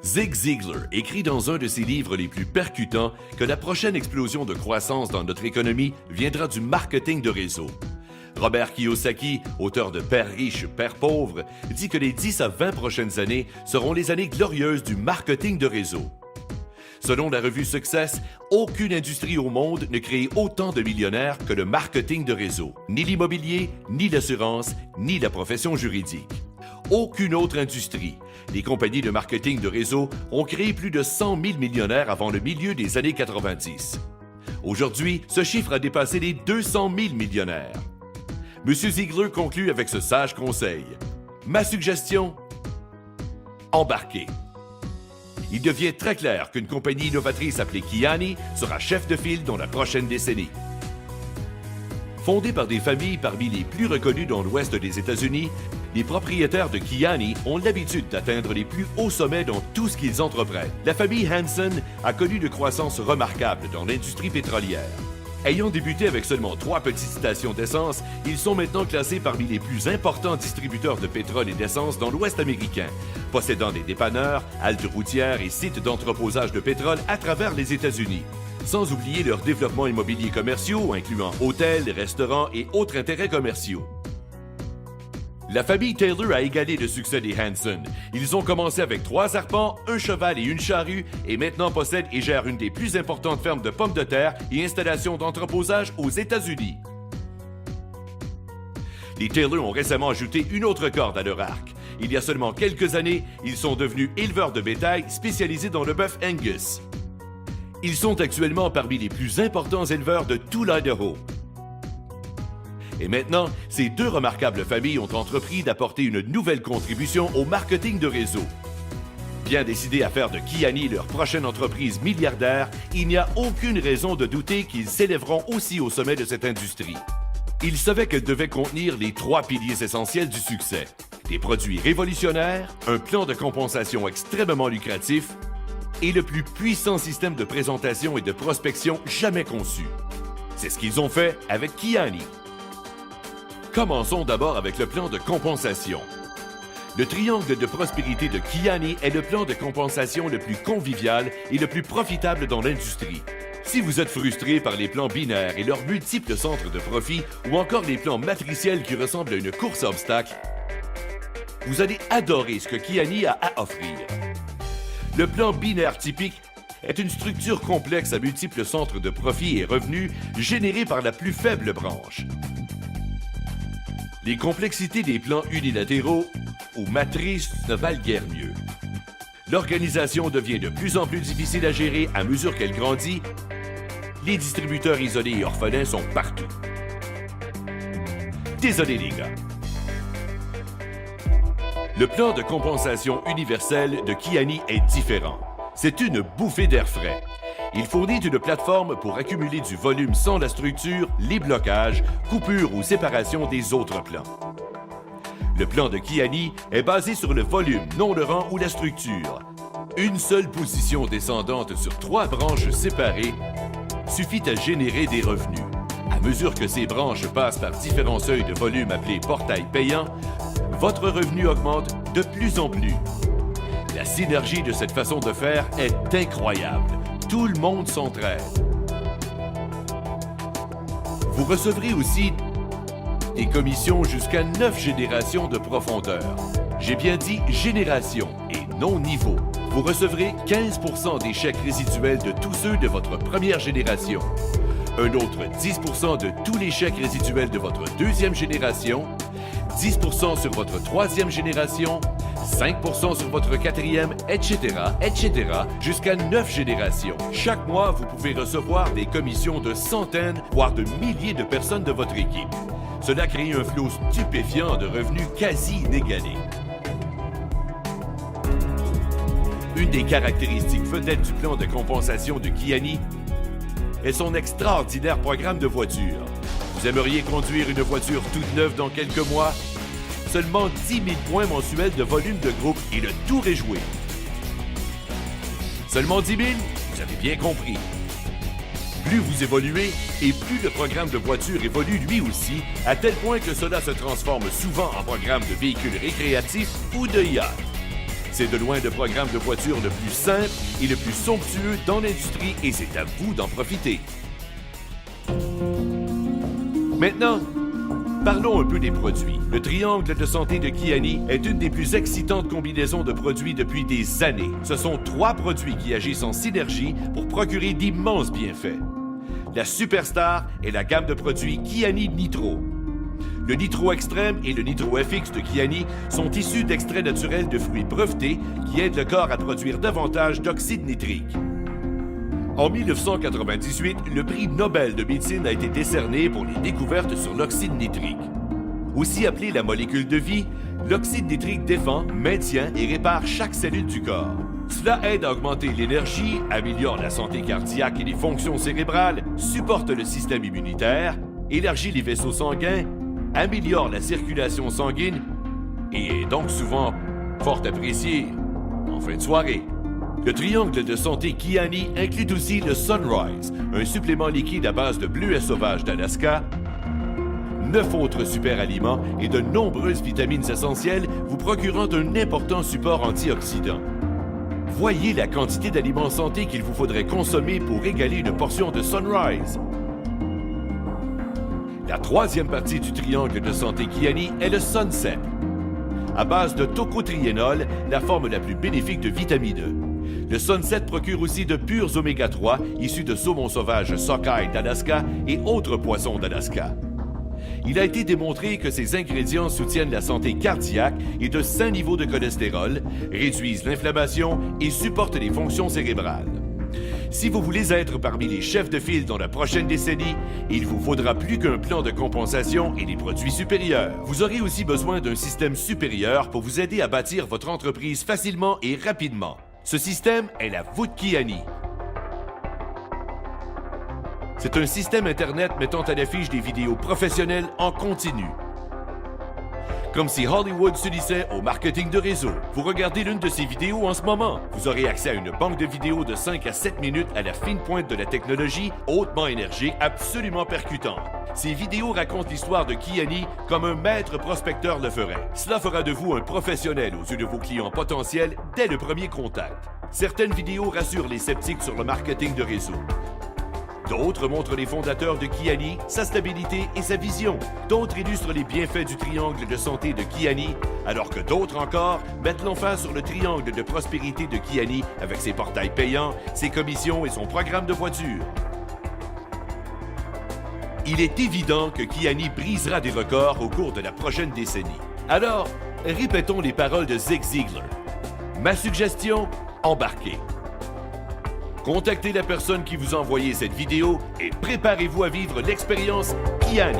Zig Ziglar écrit dans un de ses livres les plus percutants que la prochaine explosion de croissance dans notre économie viendra du marketing de réseau. Robert Kiyosaki, auteur de Père riche, Père pauvre, dit que les 10 à 20 prochaines années seront les années glorieuses du marketing de réseau. Selon la revue Success, aucune industrie au monde ne crée autant de millionnaires que le marketing de réseau, ni l'immobilier, ni l'assurance, ni la profession juridique. Aucune autre industrie. Les compagnies de marketing de réseau ont créé plus de 100 000 millionnaires avant le milieu des années 90. Aujourd'hui, ce chiffre a dépassé les 200 000 millionnaires. M. Ziglar conclut avec ce sage conseil. Ma suggestion? Embarquez. Il devient très clair qu'une compagnie innovatrice appelée Kiani sera chef de file dans la prochaine décennie. Fondée par des familles parmi les plus reconnues dans l'ouest des États-Unis, les propriétaires de Kiani ont l'habitude d'atteindre les plus hauts sommets dans tout ce qu'ils entreprennent. La famille Hanson a connu de croissance remarquable dans l'industrie pétrolière. Ayant débuté avec seulement 3 petites stations d'essence, ils sont maintenant classés parmi les plus importants distributeurs de pétrole et d'essence dans l'Ouest américain, possédant des dépanneurs, haltes routières et sites d'entreposage de pétrole à travers les États-Unis. Sans oublier leurs développements immobiliers commerciaux, incluant hôtels, restaurants et autres intérêts commerciaux. La famille Taylor a égalé le succès des Hanson. Ils ont commencé avec 3 arpents, un cheval et une charrue et maintenant possèdent et gèrent une des plus importantes fermes de pommes de terre et installations d'entreposage aux États-Unis. Les Taylor ont récemment ajouté une autre corde à leur arc. Il y a seulement quelques années, ils sont devenus éleveurs de bétail spécialisés dans le bœuf Angus. Ils sont actuellement parmi les plus importants éleveurs de tout l'Idaho. Et maintenant, ces 2 remarquables familles ont entrepris d'apporter une nouvelle contribution au marketing de réseau. Bien décidés à faire de Kiani leur prochaine entreprise milliardaire, il n'y a aucune raison de douter qu'ils s'élèveront aussi au sommet de cette industrie. Ils savaient qu'elle devait contenir les 3 piliers essentiels du succès. Des produits révolutionnaires, un plan de compensation extrêmement lucratif et le plus puissant système de présentation et de prospection jamais conçu. C'est ce qu'ils ont fait avec Kiani. Commençons d'abord avec le plan de compensation. Le triangle de prospérité de Kiani est le plan de compensation le plus convivial et le plus profitable dans l'industrie. Si vous êtes frustré par les plans binaires et leurs multiples centres de profit ou encore les plans matriciels qui ressemblent à une course à obstacles, vous allez adorer ce que Kiani a à offrir. Le plan binaire typique est une structure complexe à multiples centres de profit et revenus générés par la plus faible branche. Les complexités des plans unilatéraux ou matrices ne valent guère mieux. L'organisation devient de plus en plus difficile à gérer à mesure qu'elle grandit. Les distributeurs isolés et orphelins sont partout. Désolé les gars. Le plan de compensation universel de Kiani est différent. C'est une bouffée d'air frais. Il fournit une plateforme pour accumuler du volume sans la structure, les blocages, coupures ou séparation des autres plans. Le plan de Kiani est basé sur le volume, non le rang ou la structure. Une seule position descendante sur 3 branches séparées suffit à générer des revenus. À mesure que ces branches passent par différents seuils de volume appelés portails payants, votre revenu augmente de plus en plus. La synergie de cette façon de faire est incroyable. Tout le monde s'entraide. Vous recevrez aussi des commissions jusqu'à 9 générations de profondeur. J'ai bien dit génération et non niveau. Vous recevrez 15% des chèques résiduels de tous ceux de votre première génération. Un autre 10% de tous les chèques résiduels de votre deuxième génération. 10% sur votre troisième génération. 5% sur votre quatrième, etc., jusqu'à 9 générations. Chaque mois, vous pouvez recevoir des commissions de centaines, voire de milliers de personnes de votre équipe. Cela crée un flot stupéfiant de revenus quasi inégalés. Une des caractéristiques vedettes du plan de compensation de Kiani est son extraordinaire programme de voitures. Vous aimeriez conduire une voiture toute neuve dans quelques mois? Seulement 10 000 points mensuels de volume de groupe et le tour est joué. Seulement 10 000? Vous avez bien compris. Plus vous évoluez et plus le programme de voiture évolue lui aussi, à tel point que cela se transforme souvent en programme de véhicules récréatifs ou de yachts. C'est de loin le programme de voiture le plus simple et le plus somptueux dans l'industrie et c'est à vous d'en profiter. Maintenant, parlons un peu des produits. Le triangle de santé de Kiani est une des plus excitantes combinaisons de produits depuis des années. Ce sont 3 produits qui agissent en synergie pour procurer d'immenses bienfaits. La superstar est la gamme de produits Kiani Nitro. Le Nitro Extrême et le Nitro FX de Kiani sont issus d'extraits naturels de fruits brevetés qui aident le corps à produire davantage d'oxyde nitrique. En 1998, le prix Nobel de médecine a été décerné pour les découvertes sur l'oxyde nitrique. Aussi appelé la molécule de vie, l'oxyde nitrique défend, maintient et répare chaque cellule du corps. Cela aide à augmenter l'énergie, améliore la santé cardiaque et les fonctions cérébrales, supporte le système immunitaire, élargit les vaisseaux sanguins, améliore la circulation sanguine et est donc souvent fort apprécié en fin de soirée. Le triangle de santé Kiani inclut aussi le Sunrise, un supplément liquide à base de bleuets sauvages d'Alaska, 9 autres super aliments et de nombreuses vitamines essentielles vous procurant un important support antioxydant. Voyez la quantité d'aliments santé qu'il vous faudrait consommer pour égaler une portion de Sunrise. La 3e partie du triangle de santé Kiani est le Sunset. À base de tocotriénol, la forme la plus bénéfique de vitamine E. Le Sunset procure aussi de purs oméga 3 issus de saumon sauvage sockeye d'Alaska et autres poissons d'Alaska. Il a été démontré que ces ingrédients soutiennent la santé cardiaque et de sains niveaux de cholestérol, réduisent l'inflammation et supportent les fonctions cérébrales. Si vous voulez être parmi les chefs de file dans la prochaine décennie, il vous faudra plus qu'un plan de compensation et des produits supérieurs. Vous aurez aussi besoin d'un système supérieur pour vous aider à bâtir votre entreprise facilement et rapidement. Ce système est la voûte Kiani. C'est un système Internet mettant à l'affiche des vidéos professionnelles en continu. Comme si Hollywood s'unissait au marketing de réseau. Vous regardez l'une de ces vidéos en ce moment. Vous aurez accès à une banque de vidéos de 5 à 7 minutes à la fine pointe de la technologie, hautement énergique, absolument percutante. Ces vidéos racontent l'histoire de Kiani comme un maître prospecteur le ferait. Cela fera de vous un professionnel aux yeux de vos clients potentiels dès le premier contact. Certaines vidéos rassurent les sceptiques sur le marketing de réseau. D'autres montrent les fondateurs de Kiani, sa stabilité et sa vision. D'autres illustrent les bienfaits du triangle de santé de Kiani, alors que d'autres encore mettent l'emphase sur le triangle de prospérité de Kiani avec ses portails payants, ses commissions et son programme de voiture. Il est évident que Kiani brisera des records au cours de la prochaine décennie. Alors, répétons les paroles de Zig Ziglar. Ma suggestion, embarquez. Contactez la personne qui vous a envoyé cette vidéo et préparez-vous à vivre l'expérience Kiani.